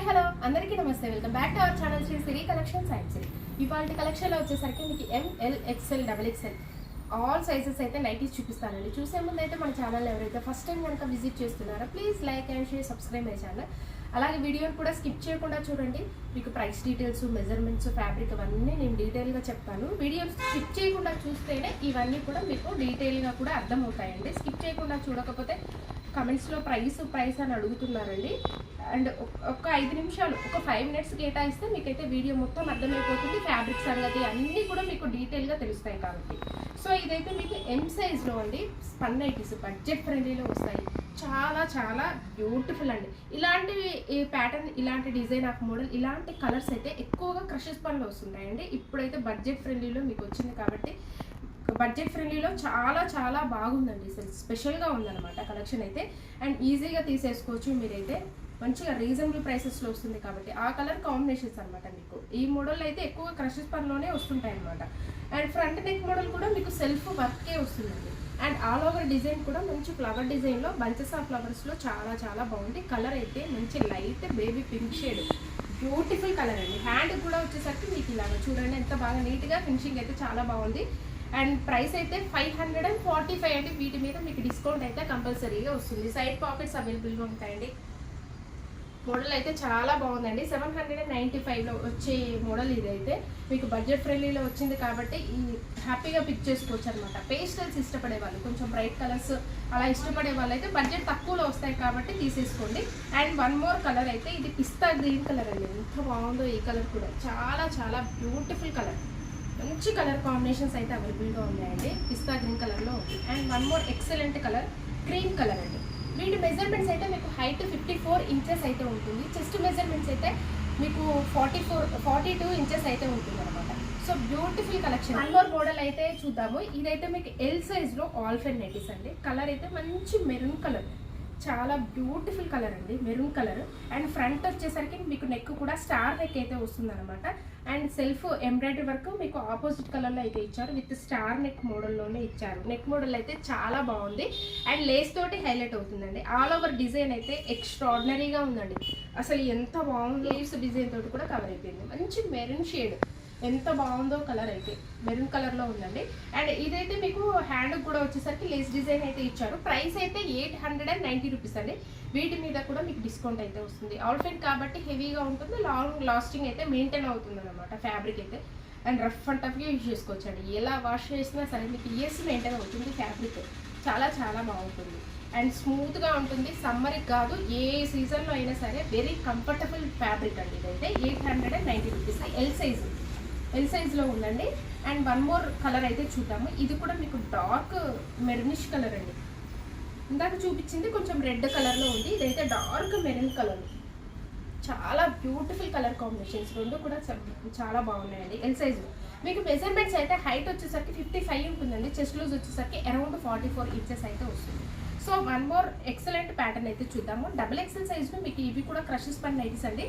Hello అందరికీ నమస్తే. Welcome back to our channel Sri Siri collection సైన్స్ సిరి. ఇవాళ కలెక్షన్లో వచ్చేసరికి మీకు M L XL double XL all sizes అయితే నైటీస్ చూపిస్తానండి. చూసే ముందు అయితే మన ఛానల్ ఎవరైతే ఫస్ట్ టైం కనుక విజిట్ చేస్తున్నారో please like and share, subscribe my channel. అలాగే వీడియోని కూడా స్కిప్ చేయకుండా చూడండి. మీకు ప్రైస్ డీటెయిల్స్, మెజర్మెంట్స్, ఫ్యాబ్రిక్ అవన్నీ నేను డీటెయిల్గా చెప్తాను. వీడియోని స్కిప్ చేయకుండా చూస్తేనే ఇవన్నీ కూడా మీకు డీటెయిల్గా కూడా అర్థమవుతాయండి. స్కిప్ చేయకుండా చూడకపోతే కమెంట్స్లో ప్రైస్ అని అడుగుతున్నారండి. అండ్ ఒక 5 నిమిషాలు, ఒక 5 మినిట్స్ కేటాయిస్తే మీకైతే వీడియో మొత్తం అర్థమైపోతుంది. ఫ్యాబ్రిక్ సంగతి అన్నీ కూడా మీకు డీటెయిల్గా తెలుస్తాయి కాబట్టి. సో ఇదైతే మీకు ఎం సైజ్లో అండి, స్పన్ నైటీస్ బడ్జెట్ ఫ్రెండ్లీలో వస్తాయి. చాలా చాలా బ్యూటిఫుల్ అండి. ఇలాంటి ప్యాటర్న్, ఇలాంటి డిజైన్ ఆఫ్ మోడల్, ఇలాంటి కలర్స్ అయితే ఎక్కువగా క్రషెస్ పనిలో వస్తుంటాయండి. ఇప్పుడైతే బడ్జెట్ ఫ్రెండ్లీలో మీకు వచ్చింది కాబట్టి బడ్జెట్ ఫ్రెండ్లీలో చాలా చాలా బాగుందండి. అసలు స్పెషల్గా ఉందన్నమాట కలెక్షన్ అయితే. అండ్ ఈజీగా తీసేసుకోవచ్చు మీరైతే. మంచిగా రీజనబుల్ ప్రైసెస్లో వస్తుంది కాబట్టి ఆ కలర్ కాంబినేషన్స్ అనమాట. మీకు ఈ మోడల్ అయితే ఎక్కువ క్రషెస్ పనిలోనే వస్తుంటాయి అనమాట. అండ్ ఫ్రంట్ నెక్ మోడల్ కూడా మీకు సెల్ఫ్ వర్కే వస్తుందండి. అండ్ ఆల్ ఓవర్ డిజైన్ కూడా మంచి ఫ్లవర్ డిజైన్లో, బంచెస్ ఆఫ్ ఫ్లవర్స్లో చాలా చాలా బాగుంది. కలర్ అయితే మంచి light baby pink shade, beautiful colour అండి. హ్యాండ్ కూడా వచ్చేసరికి మీకు ఇలాగా చూడండి ఎంత బాగా నీట్గా ఫినిషింగ్ అయితే చాలా బాగుంది. అండ్ ప్రైస్ అయితే 545 అండి. వీటి మీద మీకు డిస్కౌంట్ అయితే కంపల్సరీగా వస్తుంది. సైడ్ పాకెట్స్ అవైలబుల్గా ఉంటాయండి. మోడల్ అయితే చాలా బాగుందండి. 795లో వచ్చే మోడల్ ఇదైతే మీకు బడ్జెట్ ఫ్రెండ్లీలో వచ్చింది కాబట్టి ఈ హ్యాపీగా పిక్ చేసుకోవచ్చు అనమాట. పేస్టల్స్ ఇష్టపడే వాళ్ళు, కొంచెం బ్రైట్ కలర్స్ అలా ఇష్టపడే వాళ్ళు అయితే బడ్జెట్ తక్కువలో వస్తాయి కాబట్టి తీసేసుకోండి. అండ్ వన్ మోర్ కలర్ అయితే ఇది పిస్తా గ్రీన్ కలర్ అండి. ఎంత బాగుందో ఈ కలర్ కూడా, చాలా చాలా బ్యూటిఫుల్ కలర్. మంచి కలర్ కాంబినేషన్స్ అయితే అవైలబుల్గా ఉన్నాయండి. పిస్తా గ్రీన్ కలర్లో ఉంది. And one more excellent colour cream colour అండి. వీటి మెజర్మెంట్స్ అయితే మీకు హైట్ 54 ఇంచెస్ అయితే ఉంటుంది. చెస్ట్ మెజర్మెంట్స్ అయితే మీకు 42 ఇంచెస్ అయితే ఉంటుంది అనమాట. So beautiful collection. One more model అయితే చూద్దాము. ఇదైతే మీకు ఎల్ సైజ్లో ఆల్ఫెన్ నైటీస్ అండి. కలర్ అయితే మంచి మెరూన్ కలర్, చాలా బ్యూటిఫుల్ కలర్ అండి, మెరూన్ కలర్. అండ్ ఫ్రంట్ వచ్చేసరికి మీకు నెక్ కూడా స్టార్ నెక్ అయితే వస్తుంది అనమాట. అండ్ సెల్ఫ్ ఎంబ్రాయిడరీ వర్క్ మీకు ఆపోజిట్ కలర్లో అయితే ఇచ్చారు. విత్ స్టార్ నెక్ మోడల్లోనే ఇచ్చారు. నెక్ మోడల్ అయితే చాలా బాగుంది. అండ్ లేస్ తోటి హైలైట్ అవుతుందండి. ఆల్ ఓవర్ డిజైన్ అయితే ఎక్స్ట్రాడినరీగా ఉందండి. అసలు ఎంత బాగుంది. లీవ్స్ డిజైన్ తోటి కూడా కవర్ అయిపోయింది. మంచి మెరూన్ షేడ్, ఎంత బాగుందో కలర్ అయితే, మెరూన్ కలర్లో ఉందండి. అండ్ ఇదైతే మీకు హ్యాండ్ కూడా వచ్చేసరికి లేస్ డిజైన్ అయితే ఇచ్చారు. ప్రైస్ అయితే 890 రూపీస్ అండి. వీటి మీద కూడా మీకు డిస్కౌంట్ అయితే వస్తుంది. ఆల్ఫెన్ కాబట్టి హెవీగా ఉంటుంది, లాంగ్ లాస్టింగ్ అయితే మెయింటైన్ అవుతుంది అనమాట ఫ్యాబ్రిక్ అయితే. అండ్ రఫ్ అండ్ టఫ్గా యూజ్ చేసుకోవచ్చండి. ఎలా వాష్ చేసినా సరే మీకు ఇయర్స్ మెయింటైన్ అవుతుంది. ఫ్యాబ్రిక్ చాలా చాలా బాగుంటుంది. అండ్ స్మూత్గా ఉంటుంది. సమ్మర్కి కాదు, ఏ సీజన్లో అయినా సరే వెరీ కంఫర్టబుల్ ఫ్యాబ్రిక్ అండి. ఇదైతే 890 రూపీస్. ఎల్ సైజ్లో ఉందండి. అండ్ వన్ మోర్ కలర్ అయితే చూద్దాము. ఇది కూడా మీకు డార్క్ మెరూనిష్ కలర్ అండి. ఇందాక చూపించింది కొంచెం రెడ్ కలర్లో ఉంది. ఇదైతే డార్క్ మెరూన్ కలర్. చాలా బ్యూటిఫుల్ కలర్ కాంబినేషన్స్, రెండు కూడా చాలా బాగున్నాయండి. ఎల్ సైజ్లో మీకు మెజర్మెంట్స్ అయితే హైట్ వచ్చేసరికి 55 ఉంటుందండి. చెస్ట్ లూజ్ వచ్చేసరికి అరౌండ్ 44 ఇంచెస్ అయితే వస్తుంది. So one more excellent pattern అయితే చూద్దాము. డబుల్ ఎక్సెల్ సైజ్లో మీకు ఇవి కూడా క్రషెస్ పని నైటీస్ అండి.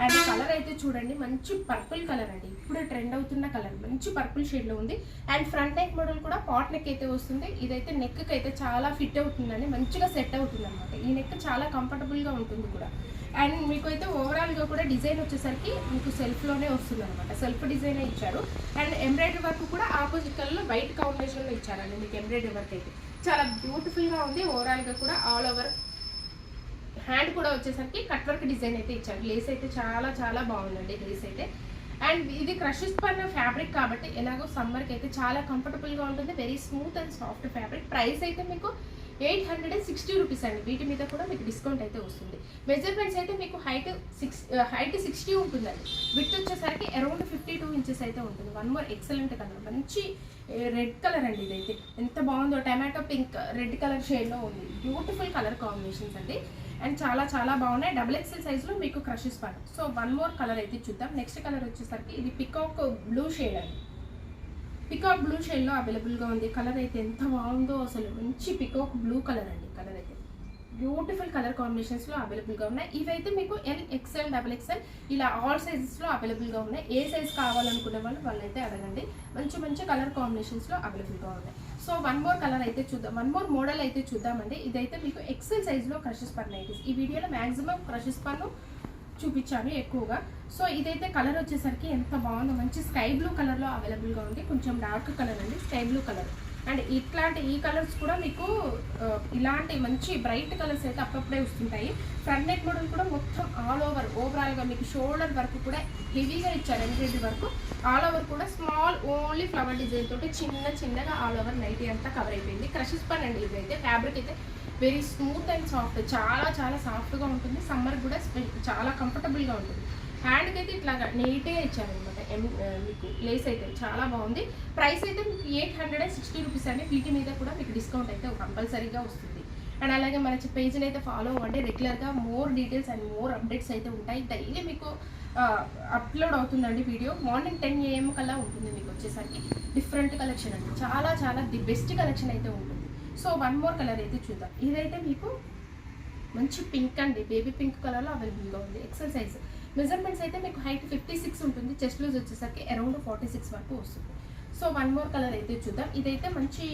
అండ్ కలర్ అయితే చూడండి, మంచి పర్పుల్ కలర్ అండి. ఇప్పుడు ట్రెండ్ అవుతున్న కలర్, మంచి పర్పుల్ షేడ్లో ఉంది. అండ్ ఫ్రంట్ నెక్ మోడల్ కూడా పాట్ నెక్ అయితే వస్తుంది. ఇదైతే నెక్కి అయితే చాలా ఫిట్ అవుతుందండి, మంచిగా సెట్ అవుతుంది అనమాట. ఈ నెక్ చాలా కంఫర్టబుల్గా ఉంటుంది కూడా. అండ్ మీకు అయితే ఓవరాల్గా కూడా డిజైన్ వచ్చేసరికి మీకు సెల్ఫ్లోనే వస్తుంది అనమాట. సెల్ఫ్ డిజైనే ఇచ్చారు. అండ్ ఎంబ్రాయిడరీ వర్క్ కూడా ఆపోజిట్ కలర్లో వైట్ కాంబినేషన్లో ఇచ్చారండి. మీకు ఎంబ్రాయిడరీ వర్క్ అయితే చాలా బ్యూటిఫుల్గా ఉంది. ఓవరాల్గా కూడా ఆల్ ఓవర్ హ్యాండ్ కూడా వచ్చేసరికి కట్ వర్క్ డిజైన్ అయితే ఇచ్చారు. లేస్ అయితే చాలా చాలా బాగుందండి లేస్ అయితే. అండ్ ఇది క్రషెస్ పైన ఫ్యాబ్రిక్ కాబట్టి ఎలాగో సమ్మర్కి అయితే చాలా కంఫర్టబుల్గా ఉంటుంది. Very smooth and soft fabric. Price అయితే మీకు 860 రూపీస్ అండి. వీటి మీద కూడా మీకు డిస్కౌంట్ అయితే వస్తుంది. మెజర్మెంట్స్ అయితే మీకు హైట్ 60 ఉంటుందండి. విత్ వచ్చేసరికి అరౌండ్ 52 ఇంచెస్ అయితే ఉంటుంది. వన్ మోర్ ఎక్సలెంట్ కలర్, మంచి రెడ్ కలర్ అండి. ఇదైతే ఎంత బాగుందో, టమాటో పింక్ రెడ్ కలర్ షేడ్లో ఉంది. బ్యూటిఫుల్ కలర్ కాంబినేషన్స్ అండి. అండ్ చాలా చాలా బాగున్నాయి. డబుల్ ఎక్సెల్ సైజ్లో మీకు క్రషెస్ పని. సో వన్ మోర్ కలర్ అయితే చూద్దాం. నెక్స్ట్ కలర్ వచ్చేసరికి ఇది పికాక్ బ్లూ షేడ్ అండి. పికాక్ బ్లూ షేడ్లో అవైలబుల్గా ఉంది. కలర్ అయితే ఎంత బాగుందో అసలు, మంచి పికాక్ బ్లూ కలర్ అండి. కలర్ అయితే బ్యూటిఫుల్ కలర్ కాంబినేషన్స్లో అవైలబుల్గా ఉన్నాయి. ఇవైతే మీకు ఎల్, ఎక్స్ఎల్, డబుల్ ఎక్స్ఎల్ ఇలా ఆల్ సైజెస్లో అవైలబుల్గా ఉన్నాయి. ఏ సైజ్ కావాలనుకునే వాళ్ళైతే అడగండి. మంచి మంచి కలర్ కాంబినేషన్స్లో అవైలబుల్గా ఉన్నాయి. సో వన్ మోర్ కలర్ అయితే చూద్దాం, వన్ మోర్ మోడల్ అయితే చూద్దామండి. ఇదైతే మీకు ఎక్సెల్ సైజ్లో క్రషెస్ పన్ను నైటీస్. ఈ వీడియోలో మ్యాక్సిమం క్రషెస్ పన్ను చూపించాను ఎక్కువగా. సో ఇదైతే కలర్ వచ్చేసరికి ఎంత బాగుందో, మంచి స్కై బ్లూ కలర్లో అవైలబుల్గా ఉంది. కొంచెం డార్క్ కలర్ అండి, స్కై బ్లూ కలర్. అండ్ ఇట్లాంటి ఈ కలర్స్ కూడా మీకు ఇలాంటి మంచి బ్రైట్ కలర్స్ అయితే అప్పుడప్పుడే వస్తుంటాయి. ఫ్రంట్ నెక్ మోడల్ కూడా మొత్తం ఆల్ ఓవరాల్గా మీకు షోల్డర్ వరకు కూడా హెవీగా ఇచ్చారు. ఎంబ్రాయిడరీ వరకు ఆల్ ఓవర్ కూడా స్మాల్ ఓన్లీ ఫ్లవర్ డిజైన్ తోటి చిన్నగా ఆల్ ఓవర్ నైటీ అంతా కవర్ అయిపోయింది. క్రషెస్ పని అండి ఇదైతే. ఫ్యాబ్రిక్ అయితే వెరీ స్మూత్ అండ్ సాఫ్ట్, చాలా సాఫ్ట్గా ఉంటుంది. సమ్మర్ కూడా చాలా కంఫర్టబుల్గా ఉంటుంది. హ్యాండ్కి అయితే ఇట్లాగా నీట్గా ఇచ్చారనమాట. మీకు లేస్ అయితే చాలా బాగుంది. ప్రైస్ అయితే మీకు 860 రూపీస్ అండి. వీటి మీద కూడా మీకు డిస్కౌంట్ అయితే కంపల్సరీగా వస్తుంది. అండ్ అలాగే మన పేజ్ని అయితే ఫాలో అవ్వండి. రెగ్యులర్గా more details and more updates అయితే ఉంటాయి. డైలీ మీకు అప్లోడ్ అవుతుందండి వీడియో. మార్నింగ్ 10 AM కల్లా ఉంటుంది మీకు వచ్చేసరికి. డిఫరెంట్ కలెక్షన్ అండి, చాలా ది బెస్ట్ కలెక్షన్ అయితే ఉంటుంది. సో వన్ మోర్ కలర్ అయితే చూద్దాం. ఇదైతే మీకు మంచి పింక్ అండి, బేబీ పింక్ కలర్లో అవైలబుల్గా ఉంది. XL size. మెజర్మెంట్స్ అయితే మీకు హైట్ 56 ఉంటుంది. చెస్ట్ లూజ్ వచ్చేసరికి అరౌండ్ 46 వరకు వస్తుంది. సో వన్ మోర్ కలర్ అయితే చూద్దాం. ఇదైతే మంచి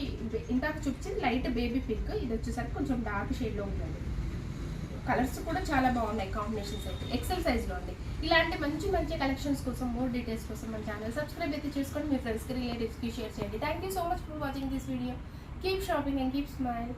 ఇందాక చూపించింది లైట్ బేబీ పింక్, ఇది వచ్చేసరికి కొంచెం డార్క్ షేడ్లో ఉందండి. కలర్స్ కూడా చాలా బాగున్నాయి, కాంబినేషన్స్ అయితే. ఎక్సెల్ సైజ్లో అండి. ఇలాంటి మంచి కలెక్షన్స్ కోసం, మోర్ డీటెయిల్స్ కోసం మన ఛానల్ సబ్స్క్రైబ్ అయితే చేసుకొని మీ ఫ్రెండ్స్కి రిలేటివ్స్కి షేర్ చేయండి. Thank you so much for watching this video. Keep shopping and keep smile.